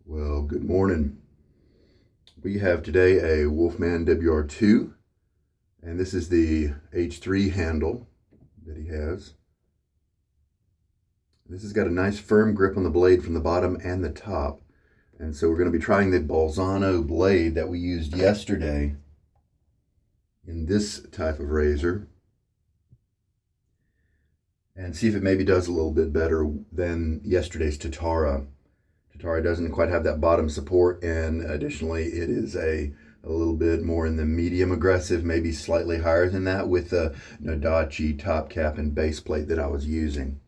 Well, good morning. We have today a Wolfman WR2, and this is the H3 handle that he has. This has got a nice firm grip on the blade from the bottom and the top. And so we're going to be trying the Bolzano blade that we used yesterday in this type of razor and see if it maybe does a little bit better than yesterday's Tatara. Tatara doesn't quite have that bottom support, and additionally it is a little bit more in the medium aggressive, maybe slightly higher than that with the Nodachi top cap and base plate that I was using.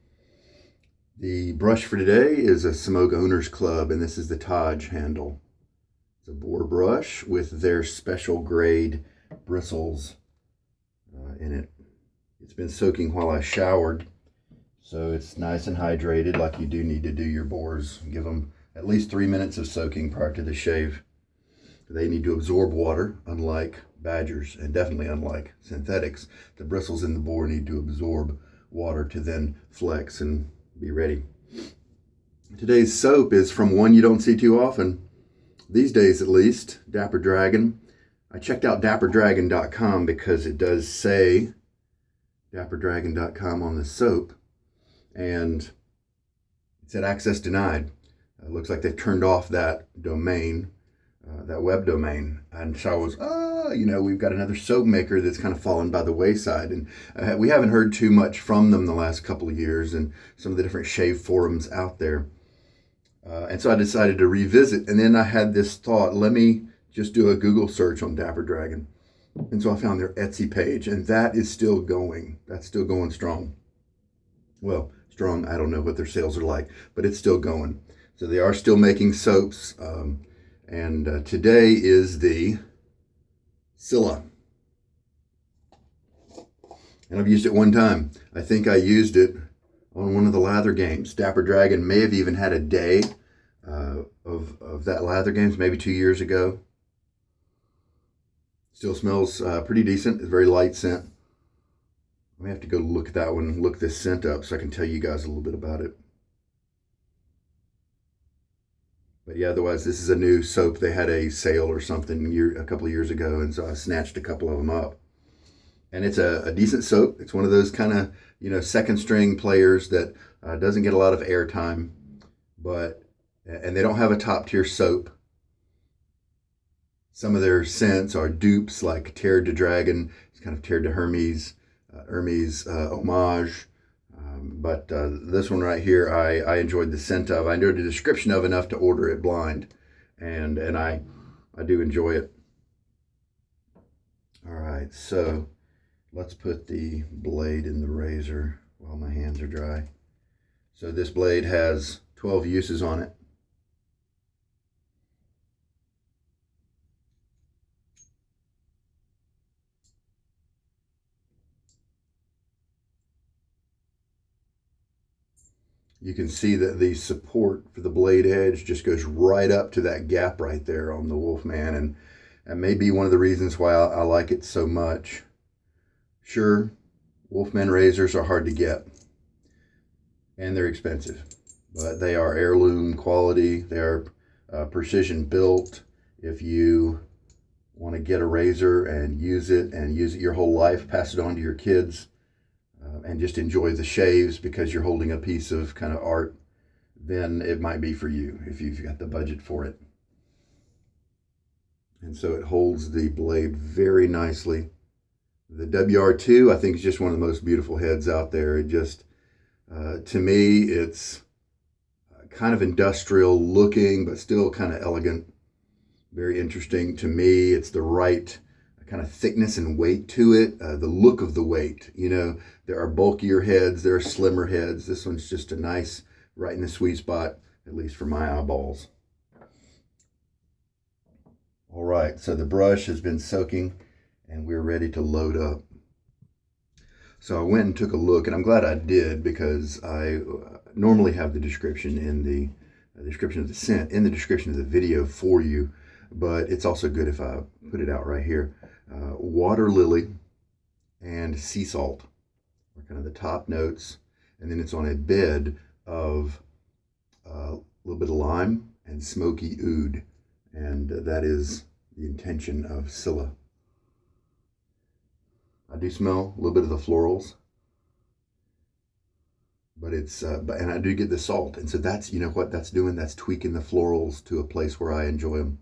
The brush for today is a Semogue Owners Club, and this is the Taj handle. It's a boar brush with their special grade bristles in it. It's been soaking while I showered, so it's nice and hydrated like you do need to do your boars. Give them at least 3 minutes of soaking prior to the shave. They need to absorb water, unlike badgers, and definitely unlike synthetics. The bristles in the boar need to absorb water to then flex and be ready. Today's soap is from one you don't see too often, these days at least, Dapper Dragon. I checked out dapperdragon.com because it does say dapperdragon.com on the soap, and it said access denied. It looks like they turned off that domain, that web domain. And so I was, we've got another soap maker that's kind of fallen by the wayside. And we haven't heard too much from them the last couple of years and some of the different shave forums out there. And so I decided to revisit. And then I had this thought, let me just do a Google search on Dapper Dragon. And so I found their Etsy page, and that is still going. That's still going strong. Well, strong, I don't know what their sales are like, but it's still going. So they are still making soaps, and today is the Scylla. And I've used it one time. I think I used it on one of the Lather games. Dapper Dragon may have even had a day of that Lather games, maybe 2 years ago. Still smells pretty decent. It's a very light scent. I may have to go look at that one, look this scent up so I can tell you guys a little bit about it. But yeah, otherwise, this is a new soap. They had a sale or something a couple of years ago, and so I snatched a couple of them up. And it's a decent soap. It's one of those kind of, second string players that doesn't get a lot of airtime, and they don't have a top tier soap. Some of their scents are dupes, like Teared to Dragon. It's kind of Teared to Hermes homage. But this one right here, I enjoyed the scent of. I enjoyed the description of enough to order it blind, and I do enjoy it. All right, so let's put the blade in the razor while my hands are dry. So this blade has 12 uses on it. You can see that the support for the blade edge just goes right up to that gap right there on the Wolfman, and that may be one of the reasons why I like it so much. Sure, Wolfman razors are hard to get, and they're expensive, but they are heirloom quality. They are precision built. If you want to get a razor and use it your whole life, pass it on to your kids, and just enjoy the shaves because you're holding a piece of kind of art, then it might be for you if you've got the budget for it. And so it holds the blade very nicely. The WR2, I think, is just one of the most beautiful heads out there. It just, to me, it's kind of industrial looking, but still kind of elegant. Very interesting to me. It's the right kind of thickness and weight to it, the look of the weight. There are bulkier heads, there are slimmer heads. This one's just a nice, right in the sweet spot, at least for my eyeballs. All right, so the brush has been soaking and we're ready to load up. So I went and took a look, and I'm glad I did because I normally have the description in the description of the scent in the description of the video for you, but it's also good if I put it out right here. Water lily and sea salt are kind of the top notes, and then it's on a bed of a little bit of lime and smoky oud. And that is the intention of Scylla. I do smell a little bit of the florals, but it's, and I do get the salt. And so that's, you know what that's doing? That's tweaking the florals to a place where I enjoy them.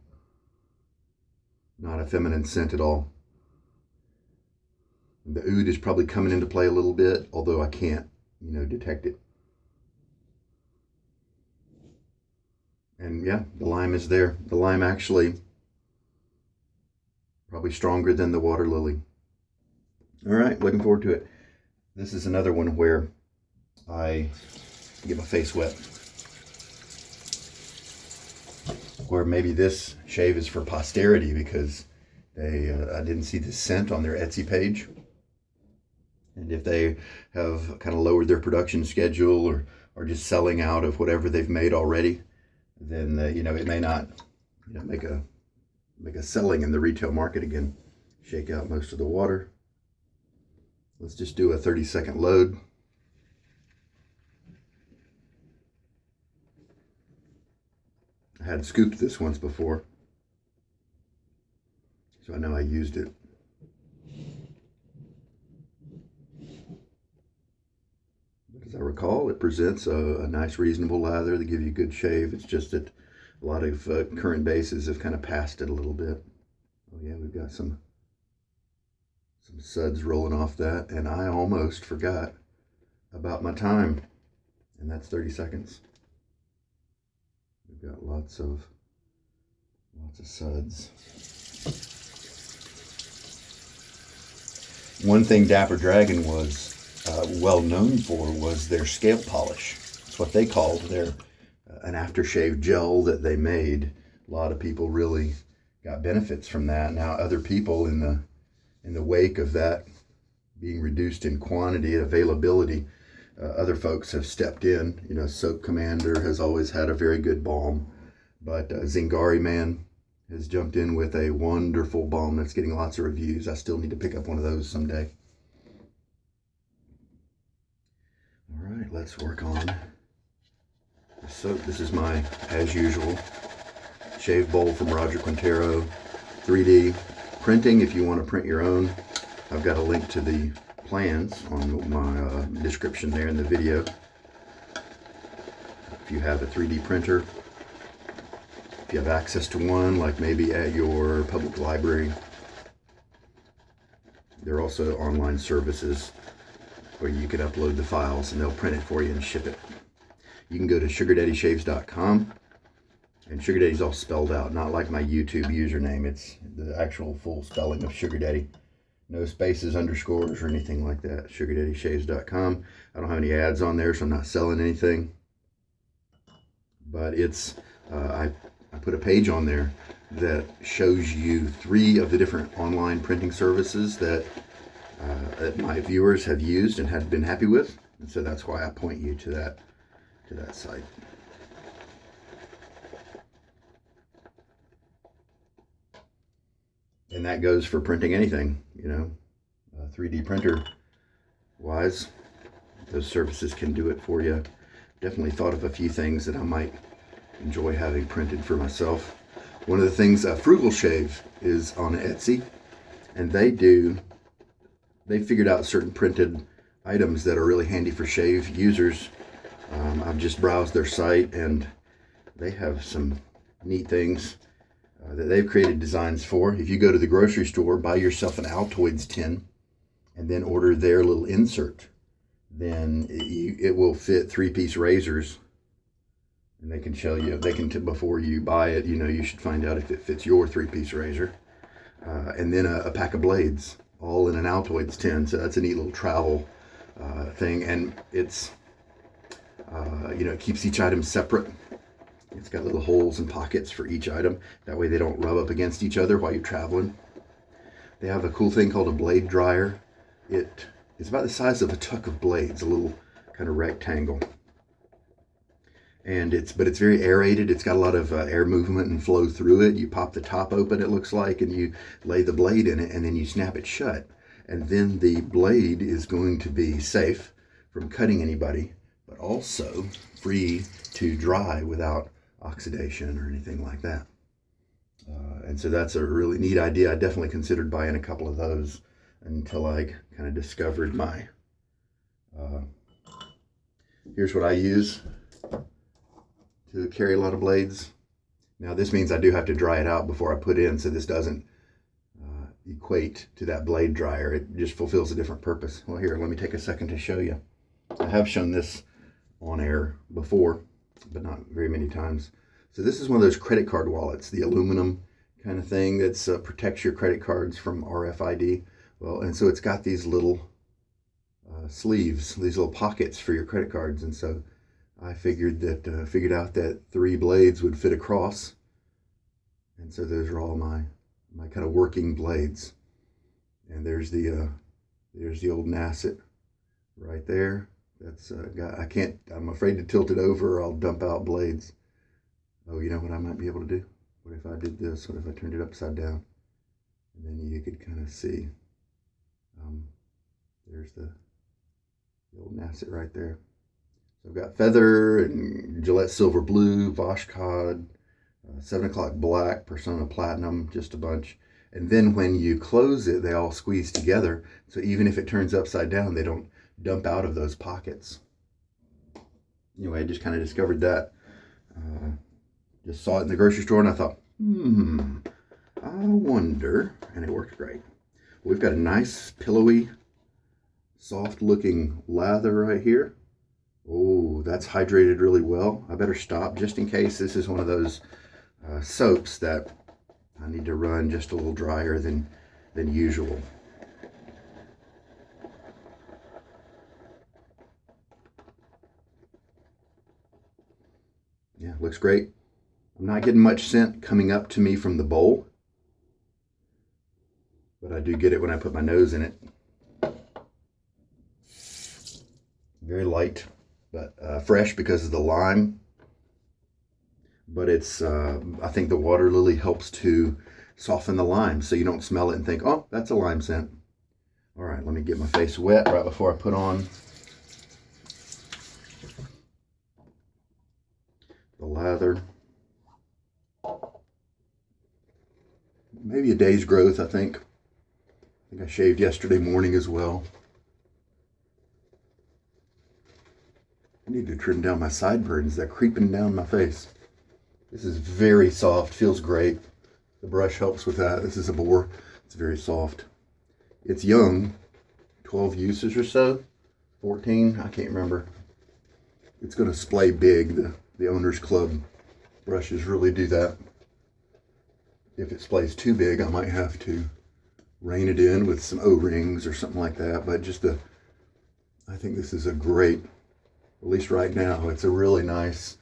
Not a feminine scent at all. The oud is probably coming into play a little bit, although I can't, detect it. And yeah, the lime is there. The lime actually probably stronger than the water lily. All right, looking forward to it. This is another one where I get my face wet. Or maybe this shave is for posterity because I didn't see this scent on their Etsy page. And if they have kind of lowered their production schedule or are just selling out of whatever they've made already, then it may not make a selling in the retail market again. Shake out most of the water. Let's just do a 30-second load. I had scooped this once before, so I know I used it. But as I recall, it presents a nice, reasonable lather that gives you a good shave. It's just that a lot of current bases have kind of passed it a little bit. Oh yeah, we've got some suds rolling off that, and I almost forgot about my time, and that's 30 seconds. We've got lots of suds. One thing Dapper Dragon was well known for was their scalp polish. It's what they called their an aftershave gel that they made. A lot of people really got benefits from that. Now other people in the wake of that being reduced in quantity and availability, other folks have stepped in. Soap Commander has always had a very good balm, but Zingari Man has jumped in with a wonderful balm that's getting lots of reviews. I still need to pick up one of those someday. All right, let's work on the soap. This is my, as usual, shave bowl from Roger Quintero. 3D printing if you want to print your own. I've got a link to the plans on my description there in the video. If you have a 3D printer, if you have access to one, like maybe at your public library, there are also online services where you can upload the files and they'll print it for you and ship it. You can go to sugardaddyShaves.com, and Sugar Daddy's all spelled out, not like my YouTube username. It's the actual full spelling of Sugar Daddy. No spaces, underscores, or anything like that. SugarDaddyShaves.com. I don't have any ads on there, so I'm not selling anything. But it's, I put a page on there that shows you 3 of the different online printing services that my viewers have used and have been happy with. And so that's why I point you to that site. And that goes for printing anything, 3D printer wise, those services can do it for you. Definitely thought of a few things that I might enjoy having printed for myself. One of the things, Frugal Shave is on Etsy, and they figured out certain printed items that are really handy for shave users. I've just browsed their site, and they have some neat things that they've created designs for. If you go to the grocery store, buy yourself an Altoids tin, and then order their little insert, then it will fit 3-piece razors, and they can show you, before you buy it, you should find out if it fits your 3-piece razor, and then a pack of blades, all in an Altoids tin. So that's a neat little travel thing, and it's it keeps each item separate. It's got little holes and pockets for each item. That way they don't rub up against each other while you're traveling. They have a cool thing called a blade dryer. It's about the size of a tuck of blades, a little kind of rectangle. And it's very aerated. It's got a lot of air movement and flow through it. You pop the top open, it looks like, and you lay the blade in it, and then you snap it shut. And then the blade is going to be safe from cutting anybody, but also free to dry without oxidation or anything like that. And so that's a really neat idea. I definitely considered buying a couple of those until I kind of discovered my, here's what I use to carry a lot of blades. Now this means I do have to dry it out before I put in, so this doesn't equate to that blade dryer. It just fulfills a different purpose. Well, here, let me take a second to show you. I have shown this on air before, but not very many times. So this is one of those credit card wallets, the aluminum kind of thing that protects your credit cards from RFID. Well, and so it's got these little sleeves, these little pockets for your credit cards. And so I figured out that 3 blades would fit across. And so those are all my kind of working blades. And there's the old Nasset right there. That's I'm afraid to tilt it over or I'll dump out blades. Oh, you know what I might be able to do? What if I did this? What if I turned it upside down? And then you could kind of see, there's the old Nasset right there. So I've got Feather and Gillette Silver Blue, Voshkod, 7 o'clock Black, Persona Platinum, just a bunch. And then when you close it, they all squeeze together. So even if it turns upside down, they don't dump out of those pockets. Anyway, I just kind of discovered that. Just saw it in the grocery store and I thought, I wonder, and it worked great. We've got a nice pillowy, soft looking lather right here. Oh, that's hydrated really well. I better stop just in case this is one of those soaps that I need to run just a little drier than usual. Yeah, looks great. I'm not getting much scent coming up to me from the bowl, but I do get it when I put my nose in it. Very light, but fresh because of the lime. But it's, I think the water lily helps to soften the lime so you don't smell it and think, oh, that's a lime scent. All right, let me get my face wet right before I put on the lather. Maybe a day's growth, I think. I think I shaved yesterday morning as well. I need to trim down my sideburns. They're creeping down my face. This is very soft, feels great. The brush helps with that. This is a boar. It's very soft. It's young, 12 uses or so, 14, I can't remember. It's going to splay big. The Owner's Club brushes really do that. If it splays too big, I might have to rein it in with some O-rings or something like that. But I think this is a great, at least right now, it's a really nice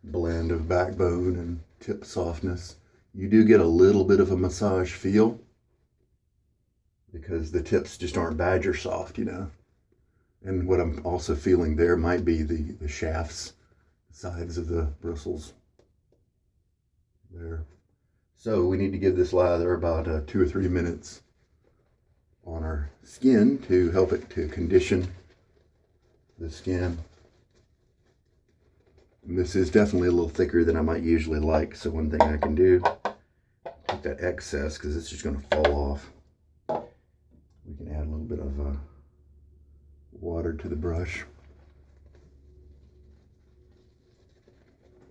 blend of backbone and tip softness. You do get a little bit of a massage feel because the tips just aren't badger soft, you know. And what I'm also feeling there might be the shafts, the sides of the bristles there. So we need to give this lather about 2 or 3 minutes on our skin to help it to condition the skin. And this is definitely a little thicker than I might usually like. So one thing I can do, take that excess because it's just going to fall off. We can add a little bit of water to the brush.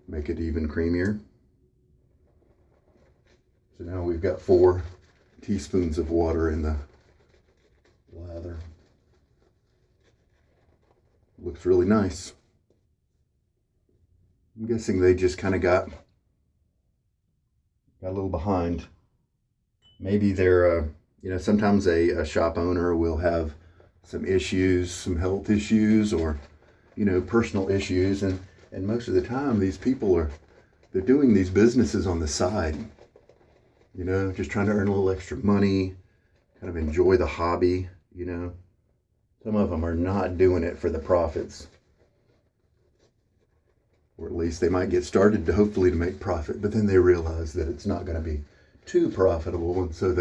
Make it even creamier. So now we've got 4 teaspoons of water in the lather. Looks really nice. I'm guessing they just kind of got a little behind. Maybe they're, sometimes a shop owner will have some issues, some health issues, or, personal issues. And most of the time, these people they're doing these businesses on the side. Just trying to earn a little extra money, kind of enjoy the hobby, Some of them are not doing it for the profits. Or at least they might get started hopefully to make profit, but then they realize that it's not going to be too profitable. And so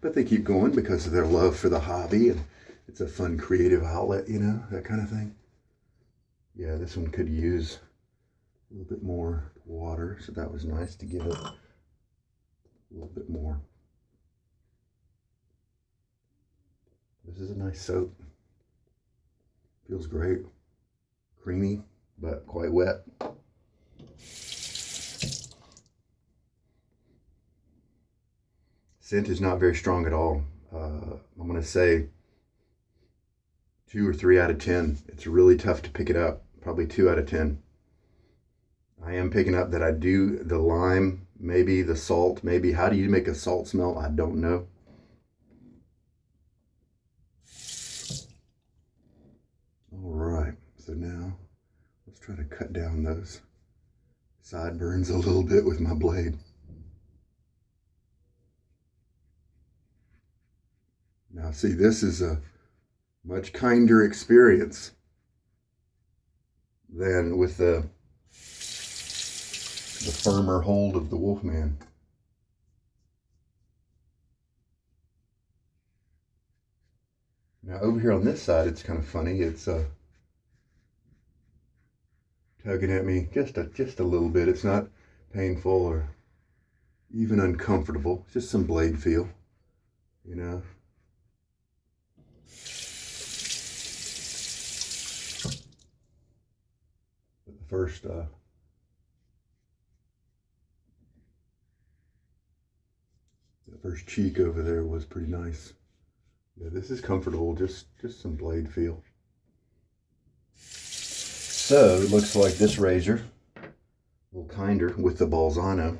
but they keep going because of their love for the hobby, and it's a fun creative outlet, that kind of thing. Yeah, this one could use a little bit more water, so that was nice to give it a little bit more. This is a nice soap. Feels great. Creamy, but quite wet. Scent is not very strong at all. I'm going to say 2 or 3 out of 10. It's really tough to pick it up. Probably 2 out of 10. I am picking up that I do the lime, maybe the salt, maybe. How do you make a salt smell? I don't know. All right, so now let's try to cut down those sideburns a little bit with my blade. Now see, this is a much kinder experience than with the firmer hold of the Wolfman. Now over here on this side, it's kind of funny. It's tugging at me just a little bit. It's not painful or even uncomfortable. It's just some blade feel, you know. But the first cheek over there was pretty nice. Yeah, this is comfortable, just some blade feel. So it looks like this razor, a little kinder with the Bolzano.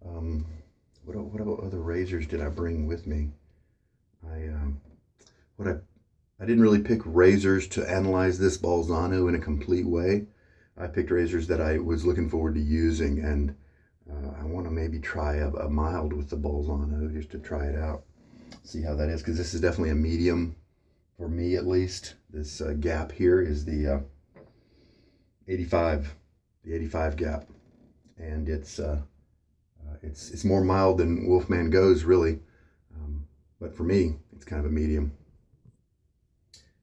What about other razors did I bring with me? I didn't really pick razors to analyze this Bolzano in a complete way. I picked razors that I was looking forward to using, and I want to maybe try a mild with the Bolzano just to try it out, see how that is, because this is definitely a medium for me at least. This gap here is the 85 gap, and it's more mild than Wolfman goes, really, but for me it's kind of a medium.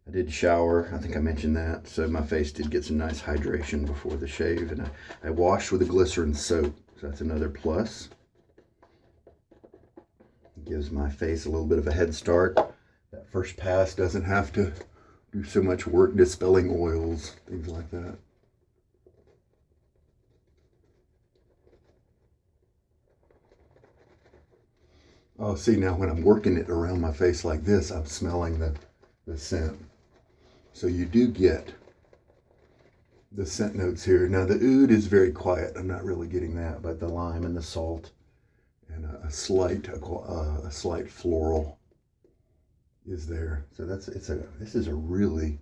I did shower, I think I mentioned that, so my face did get some nice hydration before the shave, and I washed with a glycerin soap, so that's another plus. It gives my face a little bit of a head start. That first pass doesn't have to do so much work dispelling oils, things like that. Oh, see, now when I'm working it around my face like this, I'm smelling the scent. So you do get the scent notes here. Now the oud is very quiet. I'm not really getting that, but the lime and the salt and a slight floral is there. So this is a really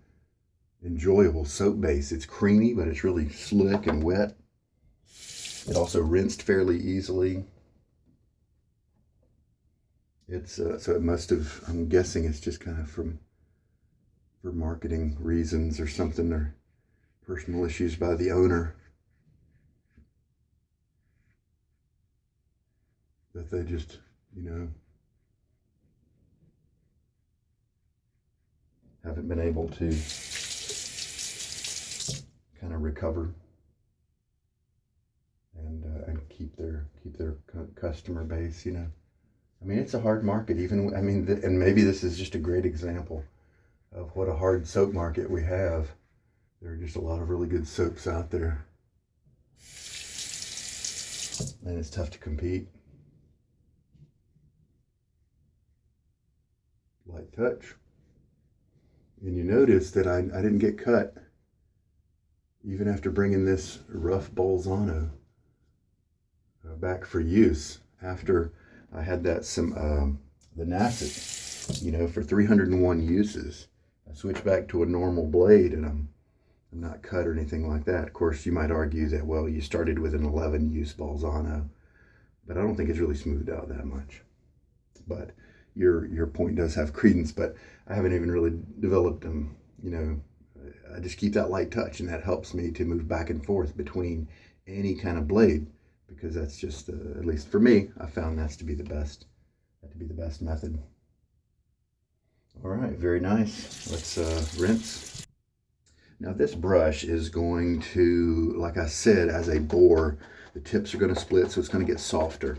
enjoyable soap base. It's creamy, but it's really slick and wet. It also rinsed fairly easily. It's so it must have, I'm guessing it's just kind of for marketing reasons or something, or personal issues by the owner, that they just, you know, haven't been able to kind of recover and keep their customer base, you know. I mean, it's a hard market, even, I mean, and maybe this is just a great example of what a hard soap market we have. There are just a lot of really good soaps out there, and it's tough to compete. Light touch. And you notice that I didn't get cut even after bringing this rough Bolzano back for use, after I had that the Nasset, you know, for 301 uses. I switched back to a normal blade, and I'm not cut or anything like that. Of course, you might argue that, well, you started with an 11 use Bolzano, but I don't think it's really smoothed out that much. But your point does have credence, but I haven't even really developed them, you know. I just keep that light touch, and that helps me to move back and forth between any kind of blade, because that's just, at least for me, I found that to be the best method. All right, very nice. Let's rinse. Now this brush is going to, like I said, as a bore, the tips are going to split, so it's going to get softer.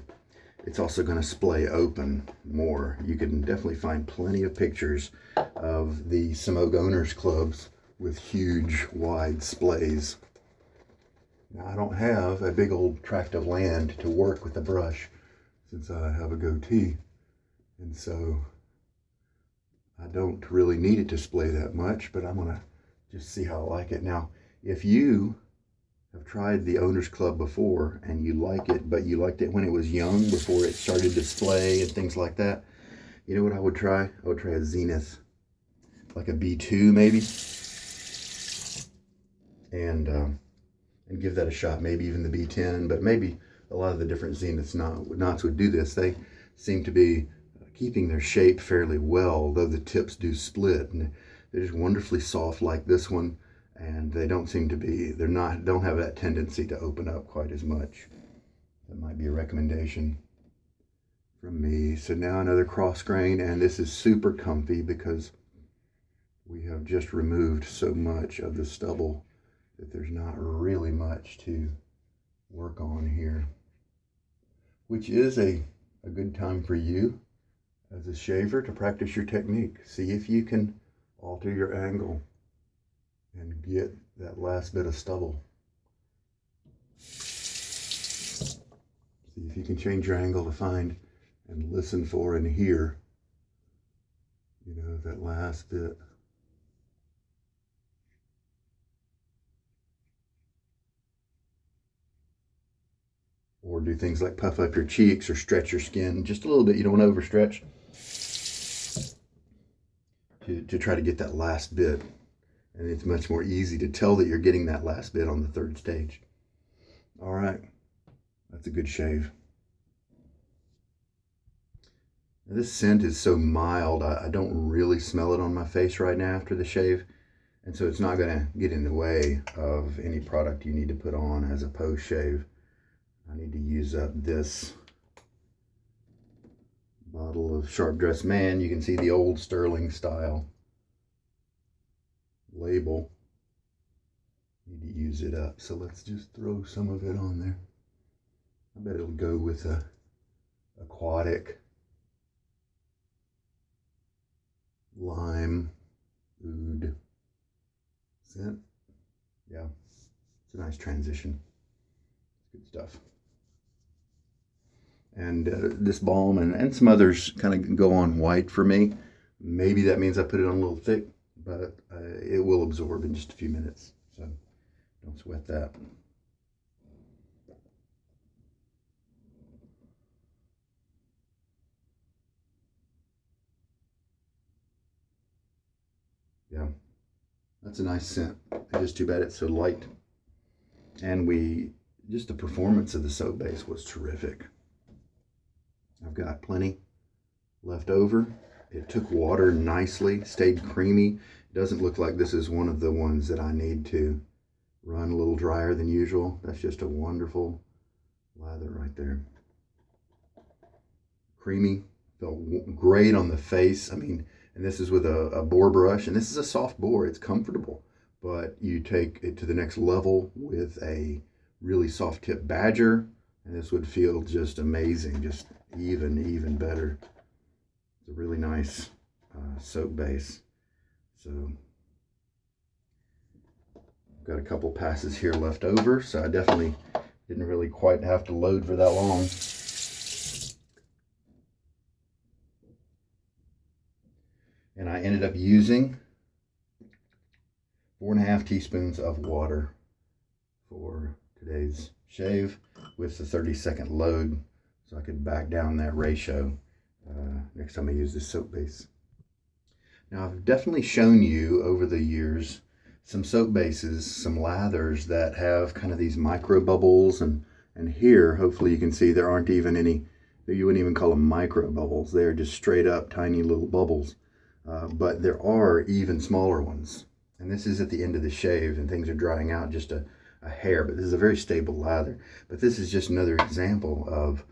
It's also going to splay open more. You can definitely find plenty of pictures of the Semogue owners clubs with huge, wide splays. Now I don't have a big old tract of land to work with the brush since I have a goatee, and so I don't really need it to splay that much, but I'm going to just see how I like it. Now, if you have tried the Owners Club before and you like it, but you liked it when it was young, before it started to splay and things like that, you know what I would try? I would try a Zenith, like a B2 maybe, and give that a shot. Maybe even the B10, but maybe a lot of the different Zenith knots would do this. They seem to be keeping their shape fairly well, though the tips do split, and they're just wonderfully soft like this one, and they don't seem to be, don't have that tendency to open up quite as much. That might be a recommendation from me. So now another cross grain, and this is super comfy because we have just removed so much of the stubble that there's not really much to work on here, which is a good time for you as a shaver to practice your technique. See if you can alter your angle and get that last bit of stubble. See if you can change your angle to find and listen for and hear, you know, that last bit. Or do things like puff up your cheeks or stretch your skin just a little bit. You don't want to overstretch. To try to get that last bit. And it's much more easy to tell that you're getting that last bit on the third stage. All right, that's a good shave. Now, this scent is so mild, I don't really smell it on my face right now after the shave. And so it's not gonna get in the way of any product you need to put on as a post shave. I need to use up this bottle of Sharp Dressed Man. You can see the old Stirling style label. Need to use it up, so let's just throw some of it on there. I bet it'll go with a aquatic lime oud scent. Yeah, it's a nice transition. Good stuff. And this balm and some others kind of go on white for me. Maybe that means I put it on a little thick, but it will absorb in just a few minutes. So don't sweat that. Yeah, that's a nice scent. It's just too bad it's so light. And just the performance of the soap base was terrific. I've got plenty left over. It took water nicely, stayed creamy. It doesn't look like this is one of the ones that I need to run a little drier than usual. That's just a wonderful lather right there. Creamy, felt great on the face. I mean, and this is with a bore brush, and this is a soft bore. It's comfortable, but you take it to the next level with a really soft tip badger, and this would feel just amazing, just even better. It's a really nice soap base. So I've got a couple passes here left over, so I definitely didn't really quite have to load for that long. And I ended up using 4.5 teaspoons of water for today's shave with the 30-second load, so I could back down that ratio next time I use this soap base. Now, I've definitely shown you over the years some soap bases, some lathers that have kind of these micro bubbles, and here, hopefully you can see there aren't even any, you wouldn't even call them micro bubbles. They're just straight up tiny little bubbles. But there are even smaller ones. And this is at the end of the shave and things are drying out just a hair, but this is a very stable lather. But this is just another example of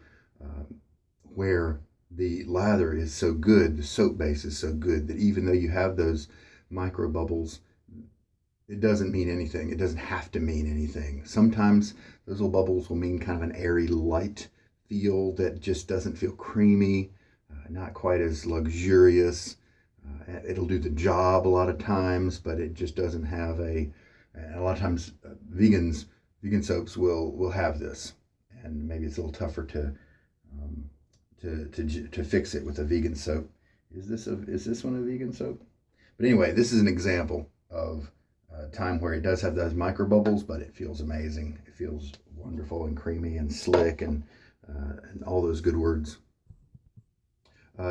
where the lather is so good, the soap base is so good, that even though you have those micro bubbles, it doesn't mean anything. It doesn't have to mean anything. Sometimes those little bubbles will mean kind of an airy, light feel that just doesn't feel creamy, not quite as luxurious. It'll do the job a lot of times, but it just doesn't have a lot of times vegan soaps will have this, and maybe it's a little tougher to fix it with a vegan soap. Is this one a vegan soap? But anyway, this is an example of a time where it does have those micro bubbles, but it feels amazing. It feels wonderful and creamy and slick and all those good words.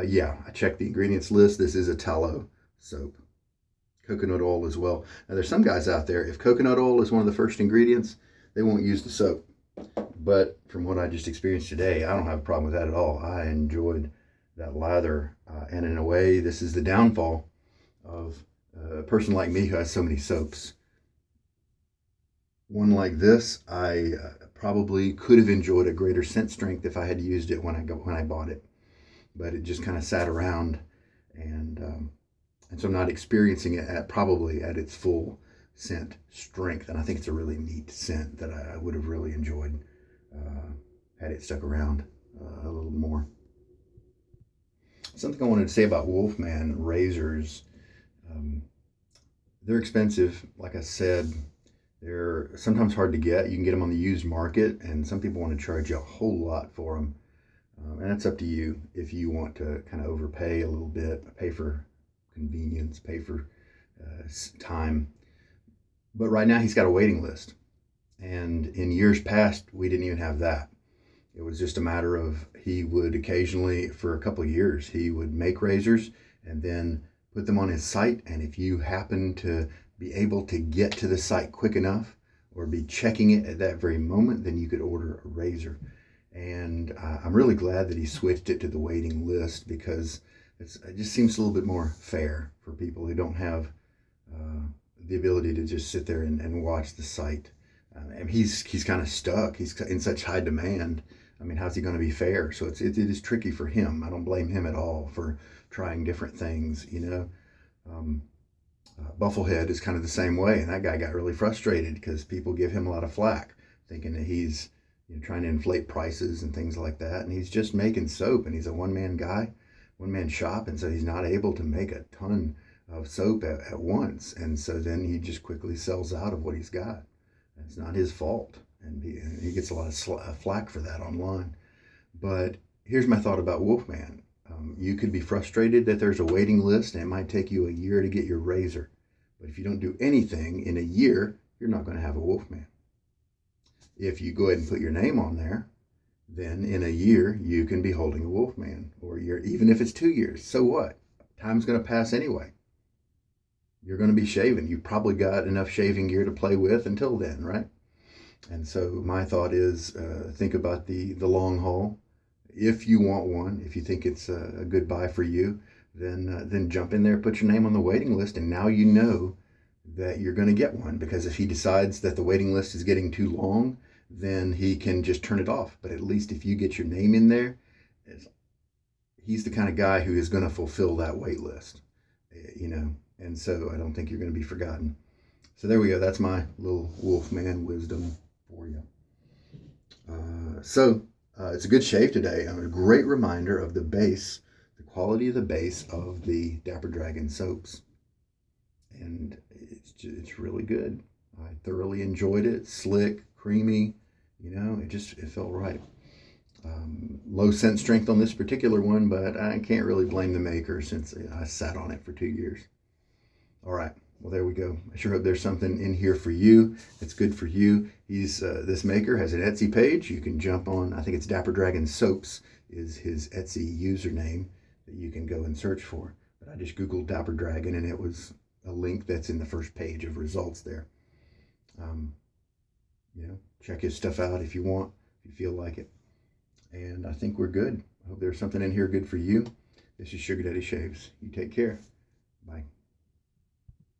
Yeah, I checked the ingredients list. This is a tallow soap. Coconut oil as well. Now, there's some guys out there, if coconut oil is one of the first ingredients, they won't use the soap. But from what I just experienced today, I don't have a problem with that at all. I enjoyed that lather. And in a way, this is the downfall of a person like me who has so many soaps. One like this, I probably could have enjoyed a greater scent strength if I had used it when I bought it. But it just kind of sat around, and so I'm not experiencing it probably at its full scent strength. And I think it's a really neat scent that I would have really enjoyed had it stuck around a little more. Something I wanted to say about Wolfman razors. They're expensive, like I said. They're sometimes hard to get. You can get them on the used market, and some people want to charge you a whole lot for them. And that's up to you if you want to kind of overpay a little bit, pay for convenience, pay for time. But right now he's got a waiting list. And in years past, we didn't even have that. It was just a matter of he would occasionally, for a couple of years, he would make razors and then put them on his site. And if you happen to be able to get to the site quick enough or be checking it at that very moment, then you could order a razor. And I'm really glad that he switched it to the waiting list, because it just seems a little bit more fair for people who don't have the ability to just sit there and watch the site. And he's kind of stuck. He's in such high demand. I mean, how's he going to be fair? So it is tricky for him. I don't blame him at all for trying different things, you know. Bufflehead is kind of the same way, and that guy got really frustrated because people give him a lot of flack, thinking that he's trying to inflate prices and things like that. And he's just making soap, and he's a one-man guy, one-man shop, and so he's not able to make a ton of soap at once. And so then he just quickly sells out of what he's got. It's not his fault, and he gets a lot of flack for that online. But here's my thought about Wolfman. You could be frustrated that there's a waiting list and it might take you a year to get your razor. But if you don't do anything in a year, you're not going to have a Wolfman. If you go ahead and put your name on there, then in a year you can be holding a Wolfman. Or even if it's 2 years, so what? Time's going to pass anyway. You're going to be shaving. You've probably got enough shaving gear to play with until then, right? And so my thought is think about the long haul. If you want one, if you think it's a good buy for you, then jump in there, put your name on the waiting list, and now you know that you're going to get one. Because if he decides that the waiting list is getting too long, then he can just turn it off. But at least if you get your name in there, he's the kind of guy who is going to fulfill that wait list, you know. And so I don't think you're going to be forgotten. So there we go. That's my little Wolfman wisdom for you. It's a good shave today. A great reminder of the base, the quality of the base of the Dapper Dragon soaps. And it's really good. I thoroughly enjoyed it. Slick, creamy, it felt right. Low scent strength on this particular one, but I can't really blame the maker since I sat on it for 2 years. All right, well, there we go. I sure hope there's something in here for you that's good for you. This maker has an Etsy page. You can jump on, I think it's Dapper Dragon Soaps is his Etsy username that you can go and search for. But I just Googled Dapper Dragon, and it was a link that's in the first page of results there. Check his stuff out if you want, if you feel like it. And I think we're good. I hope there's something in here good for you. This is Sugar Daddy Shaves. You take care. Bye.